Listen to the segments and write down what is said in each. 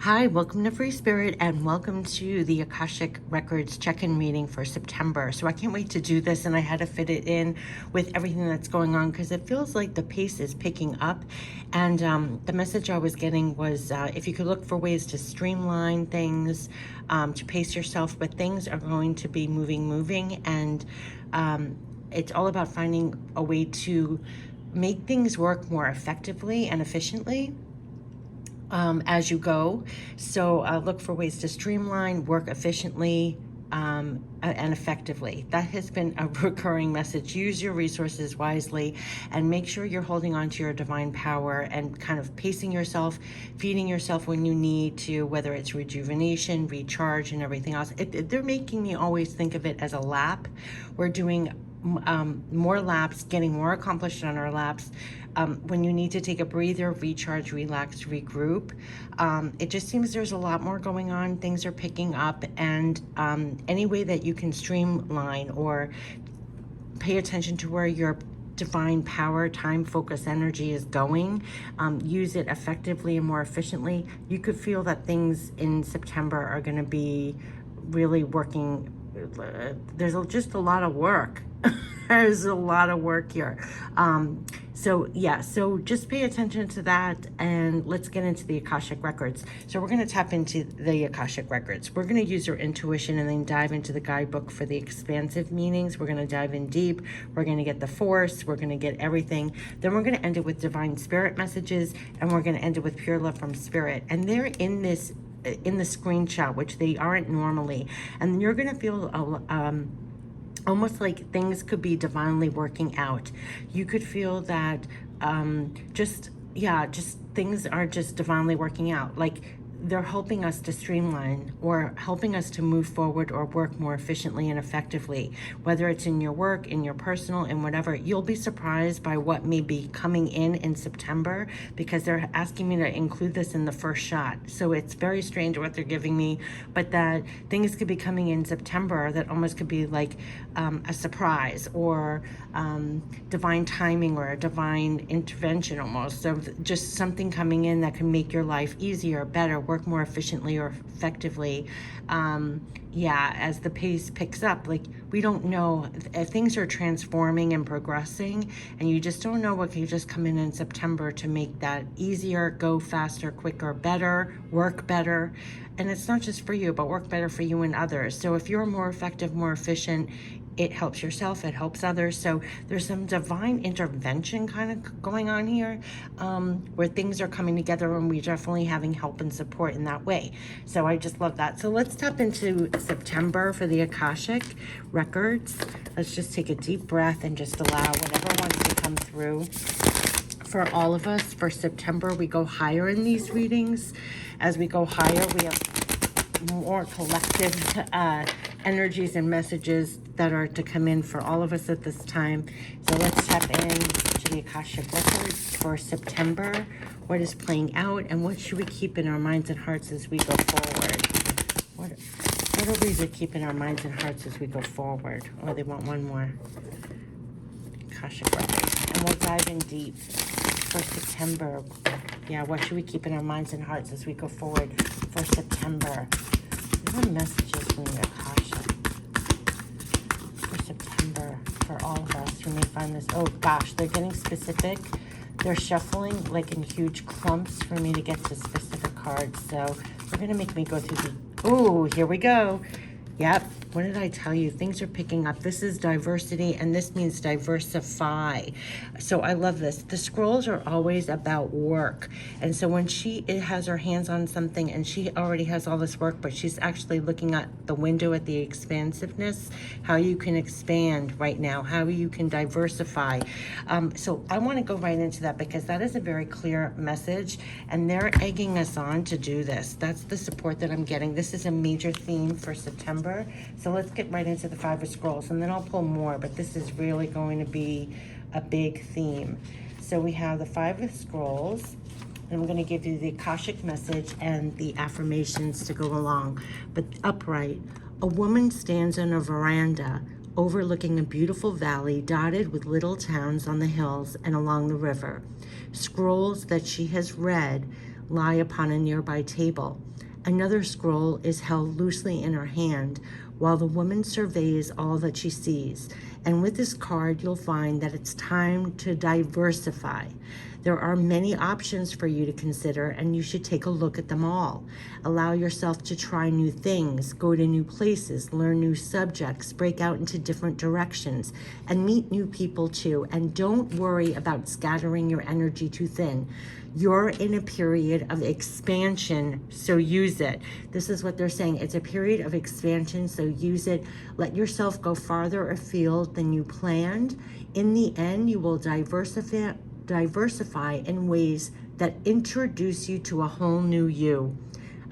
Hi, welcome to Free Spirit and welcome to the Akashic Records check-in reading for September. So I can't wait to do this, and I had to fit it in with everything that's going on because it feels like the pace is picking up. And the message I was getting was if you could look for ways to streamline things, to pace yourself, but things are going to be moving, and it's all about finding a way to make things work more effectively and efficiently as you go. So look for ways to streamline, work efficiently, and effectively. That has been a recurring message. Use your resources wisely and make sure you're holding on to your divine power and kind of pacing yourself, feeding yourself when you need to, whether it's rejuvenation, recharge, and everything else. They're making me always think of it as a lap. We're doing more laps, getting more accomplished on our laps. When you need to take a breather, recharge, relax, regroup. It just seems there's a lot more going on. Things are picking up, and any way that you can streamline or pay attention to where your divine power, time, focus, energy is going, use it effectively and more efficiently. You could feel that things in September are going to be really working. There's just a lot of work. There's a lot of work here. So just pay attention to that, and let's get into the Akashic Records. So we're going to tap into the Akashic Records. We're going to use our intuition and then dive into the guidebook for the expansive meanings. We're going to dive in deep. We're going to get the force. We're going to get everything. Then we're going to end it with divine spirit messages, and we're going to end it with pure love from spirit. And they're in the screenshot, which they aren't normally. And you're going to feel almost like things could be divinely working out. You could feel that just things are just divinely working out. Like they're helping us to streamline or helping us to move forward or work more efficiently and effectively, whether it's in your work, in your personal, and whatever. You'll be surprised by what may be coming in September, because they're asking me to include this in the first shot. So it's very strange what they're giving me, but that things could be coming in September that almost could be like a surprise or divine timing or a divine intervention almost, of just something coming in that can make your life easier, better, work more efficiently or effectively. As the pace picks up, like we don't know if things are transforming and progressing, and you just don't know what can just come in September to make that easier, go faster, quicker, better, work better. And it's not just for you, but work better for you and others. So if you're more effective, more efficient, it helps yourself, it helps others. So there's some divine intervention kind of going on here, where things are coming together, and we're definitely having help and support in that way. So I just love that. So let's tap into September for the Akashic Records. Let's just take a deep breath and just allow whatever wants to come through. For all of us, for September, we go higher in these readings. As we go higher, we have more collective energies and messages that are to come in for all of us at this time. So let's tap in to the Akashic Records for September. What is playing out, and what should we keep in our minds and hearts as we go forward? What are we to keep in our minds and hearts as we go forward? Oh, they want one more. Akashic Records. And we'll dive in deep for September. Yeah, what should we keep in our minds and hearts as we go forward for September? What messages from the Akashic for September for all of us who may find this? Oh gosh, they're getting specific. They're shuffling like in huge clumps for me to get to specific cards. So they're going to make me go through oh, here we go. Yep. What did I tell you? Things are picking up. This is diversity, and this means diversify. So I love this. The scrolls are always about work. And so when she has her hands on something and she already has all this work, but she's actually looking at the window at the expansiveness, how you can expand right now, how you can diversify. So I want to go right into that because that is a very clear message, and they're egging us on to do this. That's the support that I'm getting. This is a major theme for September. So let's get right into the Five of Scrolls, and then I'll pull more, but this is really going to be a big theme. So we have the Five of Scrolls, and I'm going to give you the Akashic message and the affirmations to go along. But upright, a woman stands on a veranda overlooking a beautiful valley dotted with little towns on the hills and along the river. Scrolls that she has read lie upon a nearby table. Another scroll is held loosely in her hand while the woman surveys all that she sees. And with this card, you'll find that it's time to diversify. There are many options for you to consider, and you should take a look at them all. Allow yourself to try new things, go to new places, learn new subjects, break out into different directions, and meet new people too. And don't worry about scattering your energy too thin. You're in a period of expansion, so use it. This is what they're saying. It's a period of expansion, so use it. Let yourself go farther afield than you planned. In the end, you will diversify in ways that introduce you to a whole new you.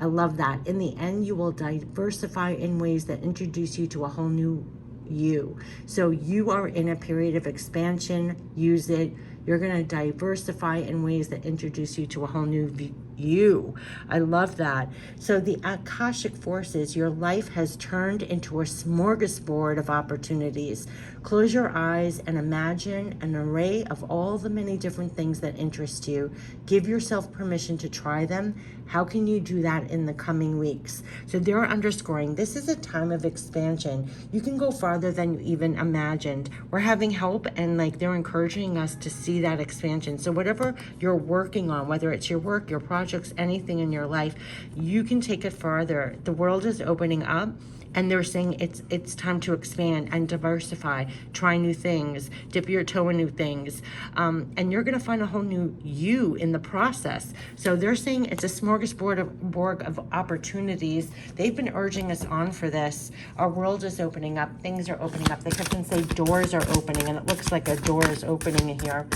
I love that. In the end, you will diversify in ways that introduce you to a whole new you. So you are in a period of expansion. Use it. You're going to diversify in ways that introduce you to a whole new you. I love that. So the Akashic forces, your life has turned into a smorgasbord of opportunities. Close your eyes and imagine an array of all the many different things that interest you. Give yourself permission to try them. How can you do that in the coming weeks? So they're underscoring, this is a time of expansion. You can go farther than you even imagined. We're having help, and like they're encouraging us to see that expansion. So whatever you're working on, whether it's your work, your projects, anything in your life, you can take it farther. The world is opening up, and they're saying it's time to expand and diversify, try new things, dip your toe in new things, and you're going to find a whole new you in the process. So they're saying it's a smorgasbord of opportunities. They've been urging us on for this. Our world is opening up. Things are opening up. They kept on saying doors are opening, and it looks like a door is opening here.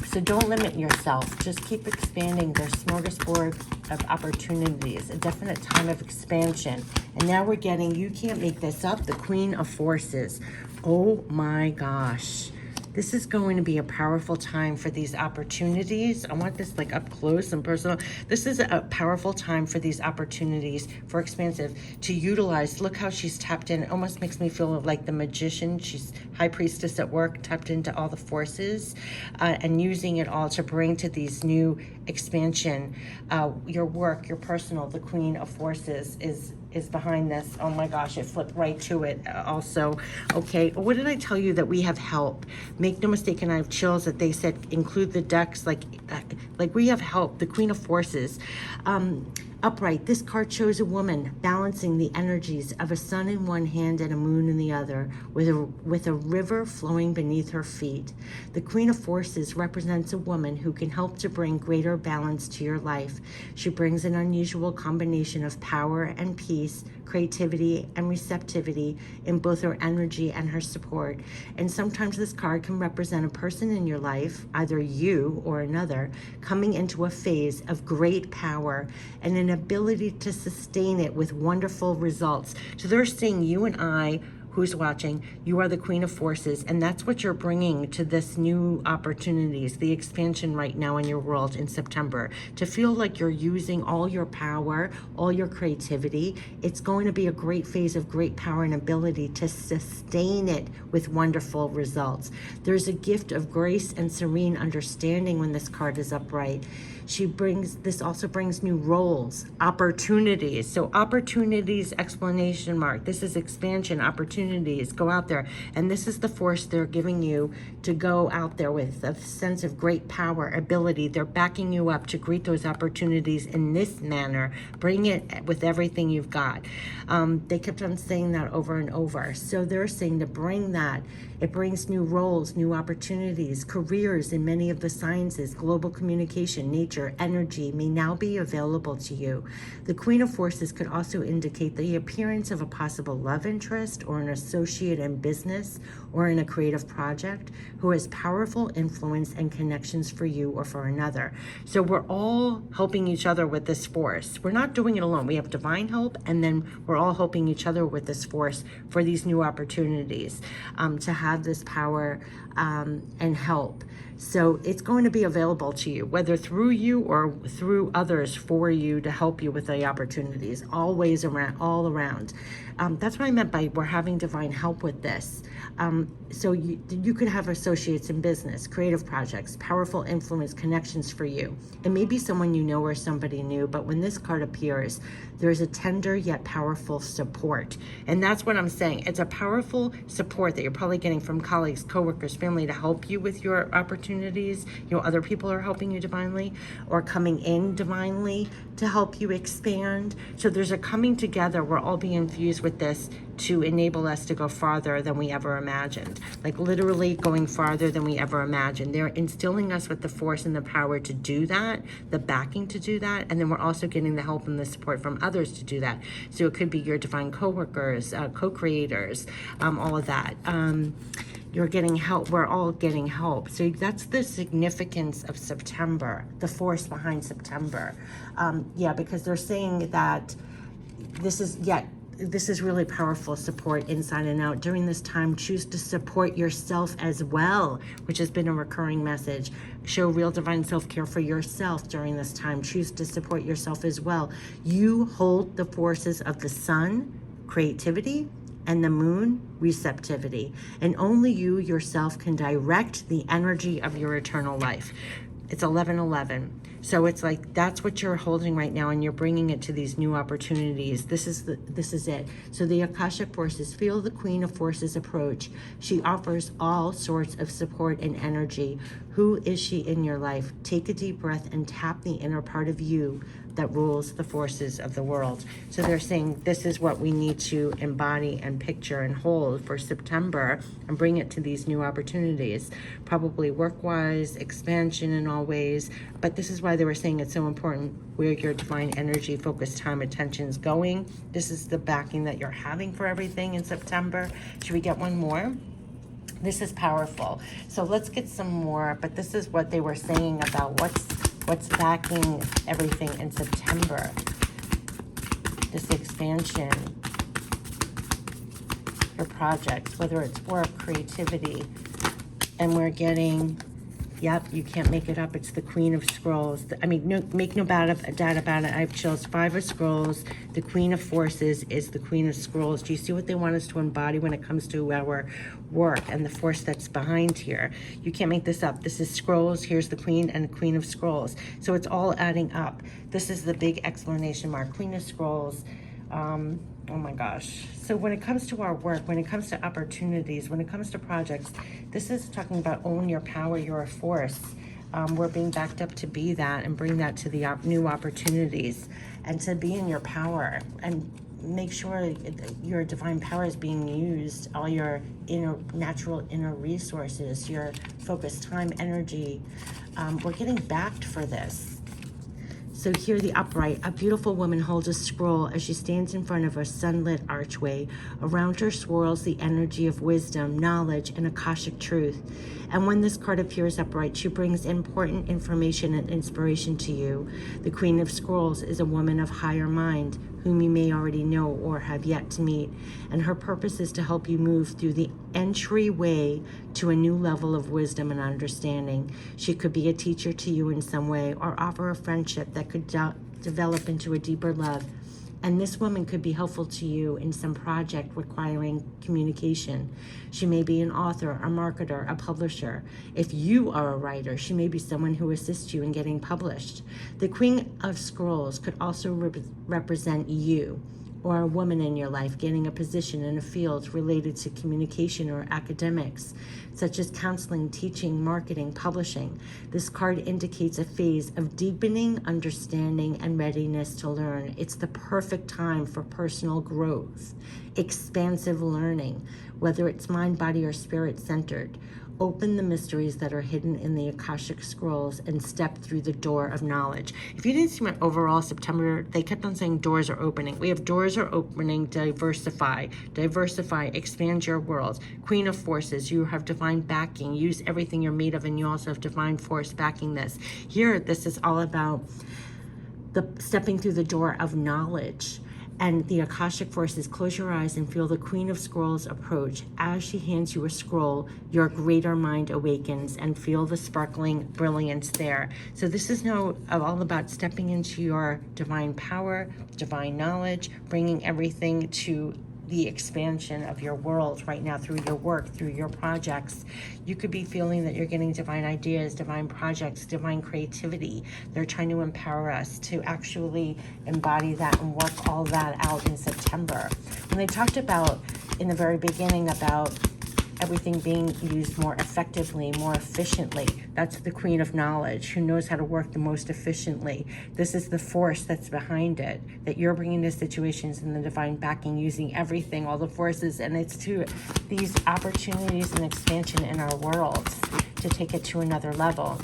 So don't limit yourself. Just keep expanding. There's smorgasbord of opportunities, a definite time of expansion. And now we're getting, you can't make this up, the Queen of Forces. Oh my gosh. This is going to be a powerful time for these opportunities. I want this like up close and personal. This is a powerful time for these opportunities for expansive to utilize. Look how she's tapped in. It almost makes me feel like the magician. She's high priestess at work, tapped into all the forces and using it all to bring to these new expansion. Your work, your personal, the Queen of Forces is behind this. Oh my gosh, it flipped right to it also. Okay, what did I tell you? That we have help. Make no mistake, and I have chills that they said include the decks, like we have help. The Queen of Forces. Upright, this card shows a woman balancing the energies of a sun in one hand and a moon in the other, with a river flowing beneath her feet. The Queen of Forces represents a woman who can help to bring greater balance to your life. She brings an unusual combination of power and peace, creativity and receptivity in both her energy and her support. And sometimes this card can represent a person in your life, either you or another, coming into a phase of great power and an ability to sustain it with wonderful results. So they're saying you and I, who's watching, you are the Queen of Forces, and that's what you're bringing to this new opportunities, the expansion right now in your world in September, to feel like you're using all your power, all your creativity. It's going to be a great phase of great power and ability to sustain it with wonderful results. There's a gift of grace and serene understanding when this card is upright. This also brings new roles, opportunities. So opportunities, exclamation mark. This is expansion, opportunities. Go out there. And this is the force they're giving you to go out there with, a sense of great power, ability. They're backing you up to greet those opportunities in this manner. Bring it with everything you've got. They kept on saying that over and over. So they're saying to bring that. It brings new roles, new opportunities, careers in many of the sciences, global communication, nature, energy may now be available to you. The Queen of Forces could also indicate the appearance of a possible love interest or an associate in business or in a creative project who has powerful influence and connections for you or for another. So we're all helping each other with this force. We're not doing it alone. We have divine help, and then we're all helping each other with this force for these new opportunities to have this power and help. So it's going to be available to you, whether through you or through others for you to help you with the opportunities, always around, all around. That's what I meant by we're having divine help with this. So you could have associates in business, creative projects, powerful influence, connections for you. It may be someone you know or somebody new, but when this card appears, there's a tender yet powerful support. And that's what I'm saying. It's a powerful support that you're probably getting from colleagues, coworkers, family to help you with your opportunities. You know, other people are helping you divinely or coming in divinely to help you expand. So there's a coming together. We're all being infused with this to enable us to go farther than we ever imagined. Like literally going farther than we ever imagined. They're instilling us with the force and the power to do that, the backing to do that, and then we're also getting the help and the support from others to do that. So it could be your divine co-workers, co-creators, all of that. You're getting help. We're all getting help. So that's the significance of September, the force behind September. Yeah, because they're saying that this is really powerful support inside and out. During this time, choose to support yourself as well, which has been a recurring message. Show real divine self-care for yourself during this time. Choose to support yourself as well. You hold the forces of the sun, creativity, and the moon, receptivity. And only you yourself can direct the energy of your eternal life. It's 11:11. So it's like that's what you're holding right now, and you're bringing it to these new opportunities. This is it. So the Akashic forces, feel the Queen of Forces approach. She offers all sorts of support and energy. Who is she in your life? Take a deep breath and tap the inner part of you that rules the forces of the world. So they're saying this is what we need to embody and picture and hold for September and bring it to these new opportunities, probably work-wise, expansion in all ways. But this is why they were saying it's so important where your divine energy, focus, time, attention is going. This is the backing that you're having for everything in September. Should we get one more? This is powerful. So let's get some more, but this is what they were saying about what's backing everything in September. This expansion for projects, whether it's work, creativity, and we're getting, yep, you can't make it up. It's the Queen of Scrolls. I mean, no, make no doubt about it. I have chills. 5 of Scrolls. The Queen of Forces is the Queen of Scrolls. Do you see what they want us to embody when it comes to our work and the force that's behind here? You can't make this up. This is Scrolls. Here's the Queen and the Queen of Scrolls. So it's all adding up. This is the big exclamation mark. Queen of Scrolls. Oh my gosh. So when it comes to our work, when it comes to opportunities, when it comes to projects, this is talking about own your power, you're a force. We're being backed up to be that and bring that to the new opportunities and to be in your power and make sure your divine power is being used, all your natural inner resources, your focus, time, energy. We're getting backed for this. So here, the upright, a beautiful woman holds a scroll as she stands in front of a sunlit archway. Around her swirls the energy of wisdom, knowledge, and Akashic truth. And when this card appears upright, she brings important information and inspiration to you. The Queen of Scrolls is a woman of higher mind, whom you may already know or have yet to meet. And her purpose is to help you move through the entryway to a new level of wisdom and understanding. She could be a teacher to you in some way or offer a friendship that could develop into a deeper love. And this woman could be helpful to you in some project requiring communication. She may be an author, a marketer, a publisher. If you are a writer, she may be someone who assists you in getting published. The Queen of Scrolls could also represent you or a woman in your life getting a position in a field related to communication or academics, such as counseling, teaching, marketing, publishing. This card indicates a phase of deepening understanding and readiness to learn. It's the perfect time for personal growth, expansive learning, whether it's mind, body, or spirit-centered. Open the mysteries that are hidden in the Akashic Scrolls and step through the door of knowledge. If you didn't see my overall September, they kept on saying doors are opening. We have doors are opening, diversify, expand your world. Queen of Forces, you have divine backing. Use everything you're made of, and you also have divine force backing this. Here, this is all about the stepping through the door of knowledge. And the Akashic forces, close your eyes and feel the Queen of Scrolls approach. As she hands you a scroll, your greater mind awakens, and feel the sparkling brilliance there. So this is now all about stepping into your divine power, divine knowledge, bringing everything to the expansion of your world right now through your work, through your projects. You could be feeling that you're getting divine ideas, divine projects, divine creativity. They're trying to empower us to actually embody that and work all that out in September. When they talked about in the very beginning about everything being used more effectively, more efficiently. That's the Queen of Knowledge, who knows how to work the most efficiently. This is the force that's behind it, that you're bringing to situations in the divine backing, using everything, all the forces, and it's to these opportunities and expansion in our world to take it to another level.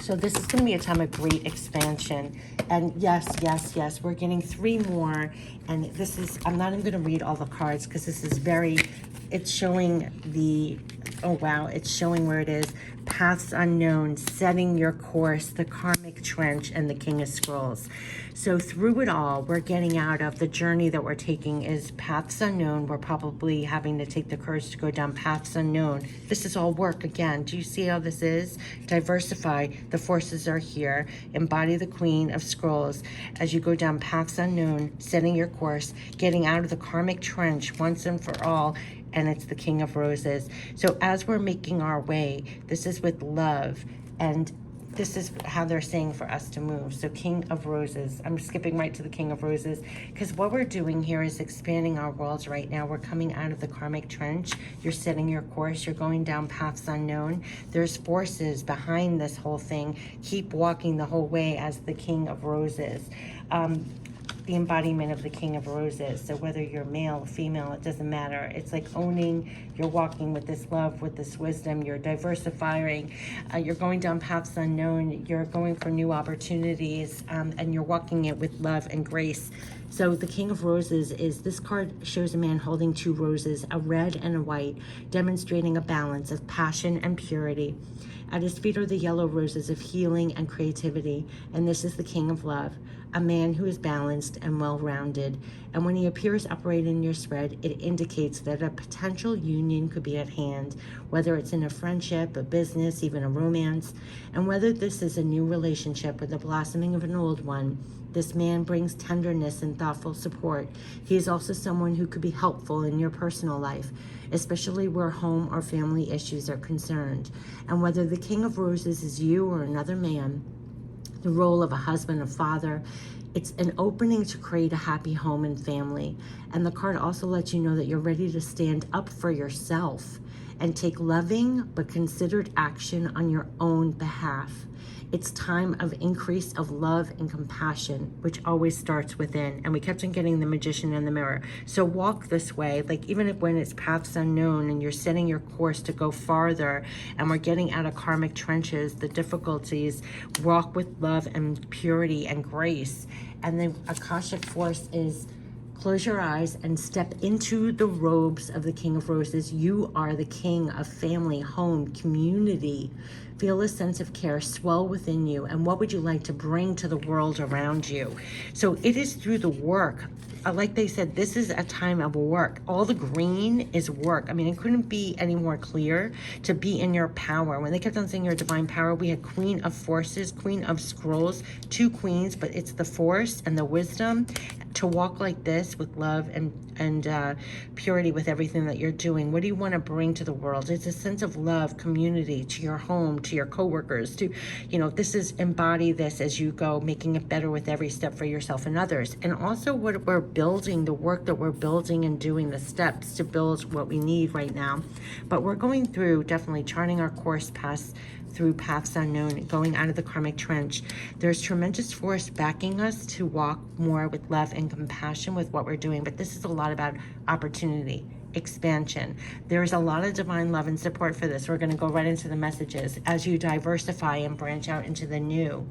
So this is going to be a time of great expansion. And yes, we're getting 3 more. And this is, I'm not even going to read all the cards because this is very, it's showing the, oh wow, it's showing where it is. Paths unknown, setting your course, the karmic trench, and the King of Scrolls. So through it all, we're getting out of the journey that we're taking is paths unknown. We're probably having to take the courage to go down paths unknown. This is all work again. Do you see how this is? Diversify. The forces are here. Embody the Queen of Scrolls as you go down paths unknown, setting your course, getting out of the karmic trench once and for all. And it's the King of Roses. So as we're making our way, this is with love, and this is how they're saying for us to move. So King of Roses, I'm skipping right to the King of Roses, because what we're doing here is expanding our worlds right now. We're coming out of the karmic trench. You're setting your course. You're going down paths unknown. There's forces behind this whole thing. Keep walking the whole way as the King of Roses. The embodiment of the King of Roses. So whether you're male, female, it doesn't matter. It's like owning, you're walking with this love, with this wisdom, you're diversifying, you're going down paths unknown, you're going for new opportunities, and you're walking it with love and grace. So the King of Roses is, this card shows a man holding 2 roses, a red and a white, demonstrating a balance of passion and purity. At his feet are the yellow roses of healing and creativity, and this is the King of Love, a man who is balanced and well-rounded. And when he appears upright in your spread, it indicates that a potential union could be at hand, whether it's in a friendship, a business, even a romance. And whether this is a new relationship or the blossoming of an old one, this man brings tenderness and thoughtful support. He is also someone who could be helpful in your personal life, especially where home or family issues are concerned. And whether the King of Roses is you or another man, the role of a husband, a father, it's an opening to create a happy home and family. And the card also lets you know that you're ready to stand up for yourself and take loving but considered action on your own behalf. It's time of increase of love and compassion, which always starts within. And we kept on getting the Magician in the mirror. So walk this way, like even if when it's paths unknown and you're setting your course to go farther and we're getting out of karmic trenches, the difficulties, walk with love and purity and grace. And the Akashic force is, close your eyes and step into the robes of the King of Roses. You are the king of family, home, community. Feel a sense of care swell within you. And what would you like to bring to the world around you? So it is through the work. Like they said, this is a time of work. All the green is work. I mean, it couldn't be any more clear to be in your power. When they kept on saying your divine power, we had Queen of Forces, Queen of Scrolls, 2 queens, but it's the force and the wisdom to walk like this with love and purity with everything that you're doing. What do you want to bring to the world? It's a sense of love, community, to your home, to your coworkers, to, you know, this is embody this as you go, making it better with every step for yourself and others. And also what we're building, the work that we're building and doing, the steps to build what we need right now. But we're going through definitely charting our course through paths unknown, going out of the karmic trench. There's tremendous force backing us to walk more with love and compassion with what we're doing. But this is a lot about opportunity, expansion. There's a lot of divine love and support for this. We're going to go right into the messages. As you diversify and branch out into the new,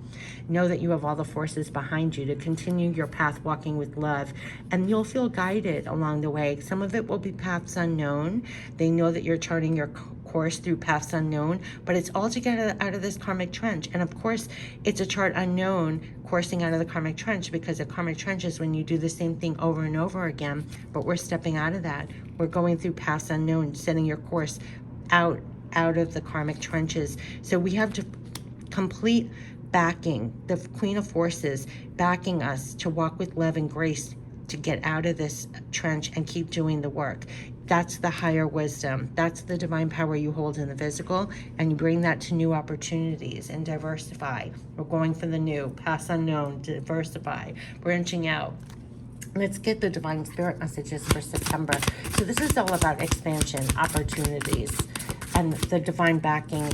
know that you have all the forces behind you to continue your path walking with love, and you'll feel guided along the way. Some of it will be paths unknown. They know that you're charting your course through paths unknown, but it's all to get out of this karmic trench. And of course, it's a chart unknown coursing out of the karmic trench, because a karmic trench is when you do the same thing over and over again, but we're stepping out of that. We're going through paths unknown, setting your course out of the karmic trenches. So we have to complete backing, the Queen of Forces backing us to walk with love and grace to get out of this trench and keep doing the work. That's the higher wisdom. That's the divine power you hold in the physical, and you bring that to new opportunities and diversify. We're going for the new, paths unknown, diversify, branching out. Let's get the divine spirit messages for September. So this is all about expansion, opportunities, and the divine backing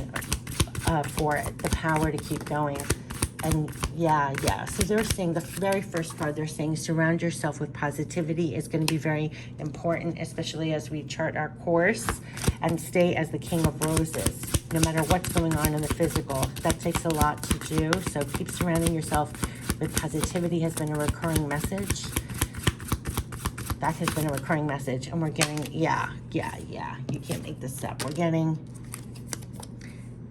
for it, the power to keep going. And yeah. So they're saying, the very first part, they're saying surround yourself with positivity is going to be very important, especially as we chart our course, and stay as the King of Roses, no matter what's going on in the physical. That takes a lot to do. So keep surrounding yourself with positivity has been a recurring message. That has been a recurring message. And we're getting, yeah. You can't make this up. We're getting,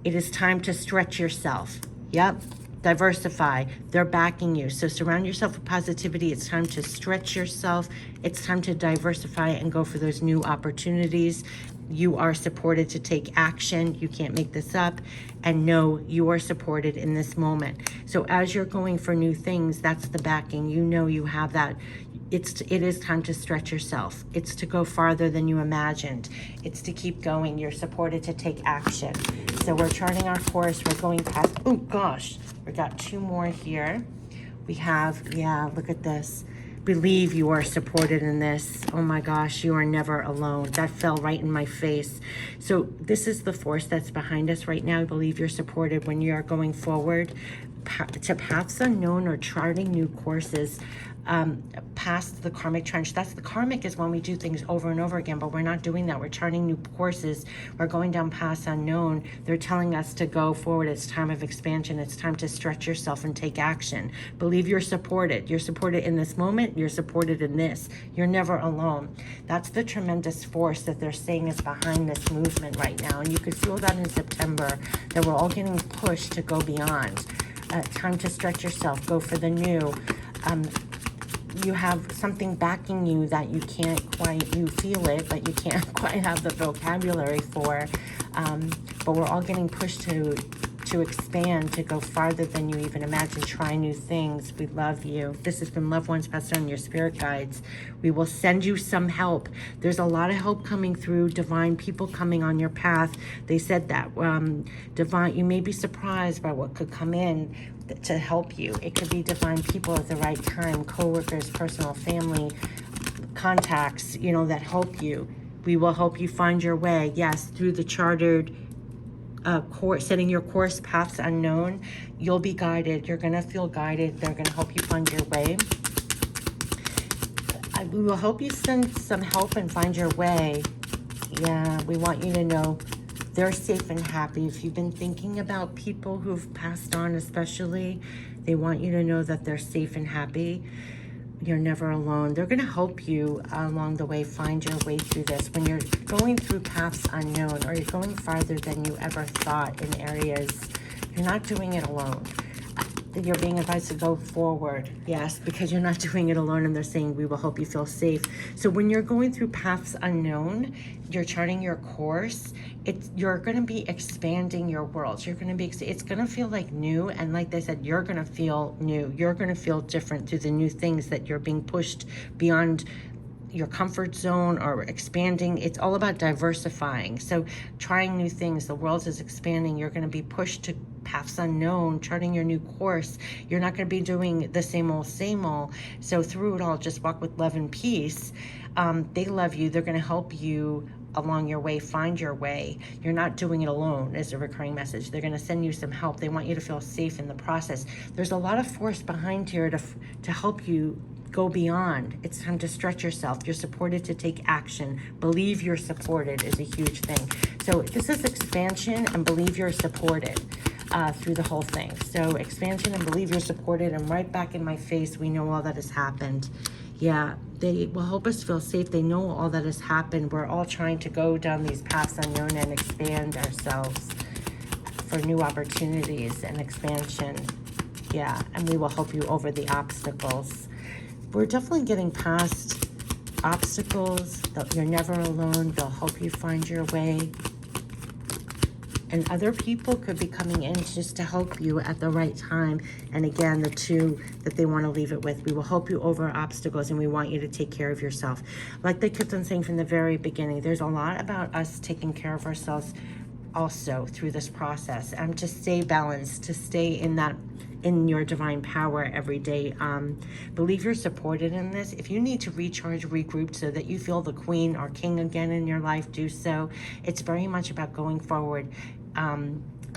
it is time to stretch yourself. Yep. Diversify. They're backing you. So surround yourself with positivity. It's time to stretch yourself. It's time to diversify and go for those new opportunities. You are supported to take action. You can't make this up. And know you are supported in this moment. So as you're going for new things, that's the backing. You know you have that. It is time to stretch yourself. It's to go farther than you imagined. It's to keep going. You're supported to take action. So we're charting our course. We're going past, oh gosh, we got two more here. We have, look at this. Believe you are supported in this. Oh my gosh, you are never alone. That fell right in my face. So this is the force that's behind us right now. I believe you're supported when you are going forward to paths unknown or charting new courses. Past the karmic trench. That's the karmic is when we do things over and over again, but we're not doing that. We're charting new courses. We're going down paths unknown. They're telling us to go forward. It's time of expansion. It's time to stretch yourself and take action. Believe you're supported. You're supported in this moment. You're supported in this. You're never alone. That's the tremendous force that they're saying is behind this movement right now. And you could feel that in September, that we're all getting pushed to go beyond. Time to stretch yourself. Go for the new. You have something backing you that you can't quite, you feel it, but you can't quite have the vocabulary for. But we're all getting pushed to expand, to go farther than you even imagine, try new things. We love you. This has been Loved Ones Passed On, your spirit guides. We will send you some help. There's a lot of help coming through, divine people coming on your path. They said that. Divine, you may be surprised by what could come in to help you. It could be divine people at the right time, co-workers, personal family, contacts, that help you. We will help you find your way, yes, through the chartered course, setting your course, paths unknown. You'll be guided. You're going to feel guided. They're going to help you find your way. We will help you send some help and find your way. Yeah, we want you to know they're safe and happy. If you've been thinking about people who've passed on especially, they want you to know that they're safe and happy. You're never alone. They're going to help you along the way find your way through this. When you're going through paths unknown, or you're going farther than you ever thought in areas, you're not doing it alone. You're being advised to go forward, yes, because you're not doing it alone, and they're saying we will help you feel safe. So when you're going through paths unknown, you're charting your course, you're going to be expanding your world. You're going to be, it's going to feel like new, and like they said, you're going to feel new. You're going to feel different through the new things that you're being pushed beyond your comfort zone or expanding. It's all about diversifying. So trying new things. The world is expanding. You're going to be pushed to paths unknown, charting your new course. You're not going to be doing the same old. So through it all, just walk with love and peace. They love you. They're going to help you along your way, find your way. You're not doing it alone is a recurring message. They're going to send you some help. They want you to feel safe in the process. There's a lot of force behind here to help you go beyond. It's time to stretch yourself. You're supported to take action. Believe you're supported is a huge thing. So this is expansion, and believe you're supported through the whole thing. So expansion and believe you're supported, and right back in my face, we know all that has happened. Yeah, they will help us feel safe. They know all that has happened. We're all trying to go down these paths unknown and expand ourselves for new opportunities and expansion. Yeah, and we will help you over the obstacles. We're definitely getting past obstacles. You're never alone. They'll help you find your way. And other people could be coming in just to help you at the right time. And again, the two that they want to leave it with, we will help you over obstacles, and we want you to take care of yourself. Like they kept on saying from the very beginning, there's a lot about us taking care of ourselves also through this process, and to stay balanced, to stay in your divine power every day. Believe you're supported in this. If you need to recharge, regroup so that you feel the queen or king again in your life, do so. It's very much about going forward.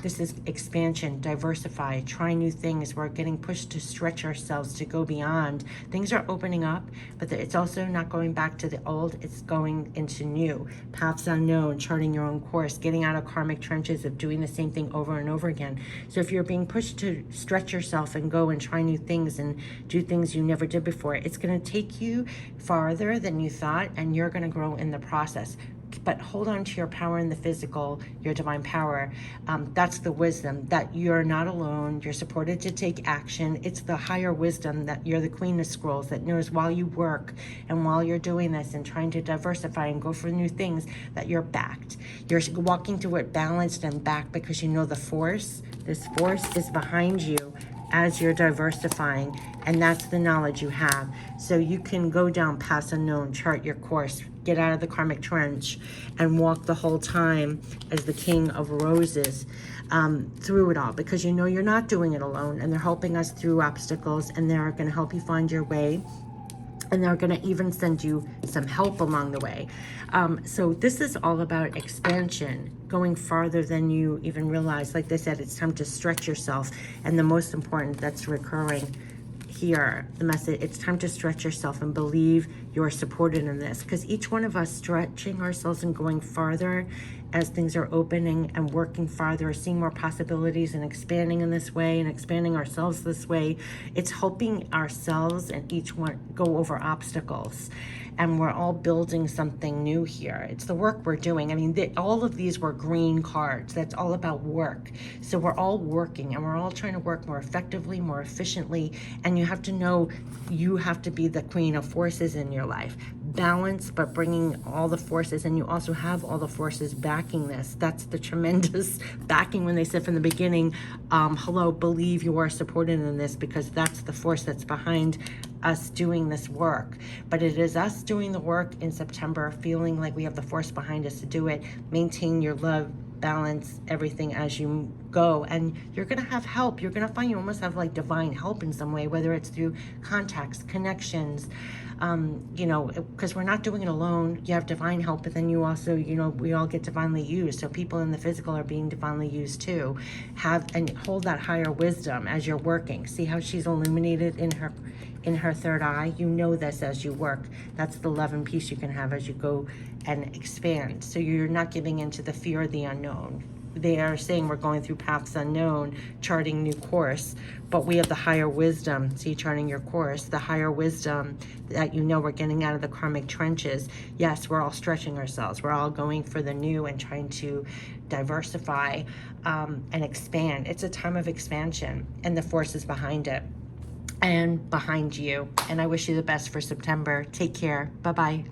This is expansion, diversify, try new things. We're getting pushed to stretch ourselves, to go beyond. Things are opening up, but it's also not going back to the old. It's going into new. Paths unknown, charting your own course, getting out of karmic trenches of doing the same thing over and over again. So if you're being pushed to stretch yourself and go and try new things and do things you never did before, it's going to take you farther than you thought, and you're going to grow in the process. But hold on to your power in the physical, your divine power. That's the wisdom, that you're not alone. You're supported to take action. It's the higher wisdom that you're the queen of scrolls, that knows while you work and while you're doing this and trying to diversify and go for new things, that you're backed. You're walking through it balanced and backed, because you know the force. This force is behind you as you're diversifying, and that's the knowledge you have. So you can go down paths unknown, chart your course, get out of the karmic trench, and walk the whole time as the king of roses through it all, because you know you're not doing it alone, and they're helping us through obstacles, and they're going to help you find your way. And they're going to even send you some help along the way. So this is all about expansion, going farther than you even realize. Like they said, it's time to stretch yourself. And the most important that's recurring here, the message, it's time to stretch yourself and believe you're supported in this. Because each one of us stretching ourselves and going farther as things are opening and working farther, seeing more possibilities and expanding in this way and expanding ourselves this way, it's helping ourselves and each one go over obstacles. And we're all building something new here. It's the work we're doing. I mean, all of these were green cards. That's all about work. So we're all working, and we're all trying to work more effectively, more efficiently. And you have to know you have to be the queen of forces in your life. Balance, but bringing all the forces, and you also have all the forces backing this. That's the tremendous backing when they said from the beginning, hello, believe you are supported in this, because that's the force that's behind us doing this work. But it is us doing the work in September, feeling like we have the force behind us to do it. Maintain your love, balance everything as you go, and you're gonna have help. You're gonna find you almost have like divine help in some way, whether it's through contacts, connections, you know, because we're not doing it alone. You have divine help, but then you also, you know, we all get divinely used. So people in the physical are being divinely used too. Have and hold that higher wisdom as you're working. See how she's illuminated in her third eye? You know this as you work. That's the love and peace you can have as you go and expand. So you're not giving into the fear of the unknown. They are saying we're going through paths unknown, charting new course, but we have the higher wisdom. See, charting your course, the higher wisdom that you know we're getting out of the karmic trenches. Yes, we're all stretching ourselves. We're all going for the new and trying to diversify and expand. It's a time of expansion, and the force is behind it and behind you. And I wish you the best for September. Take care. Bye-bye.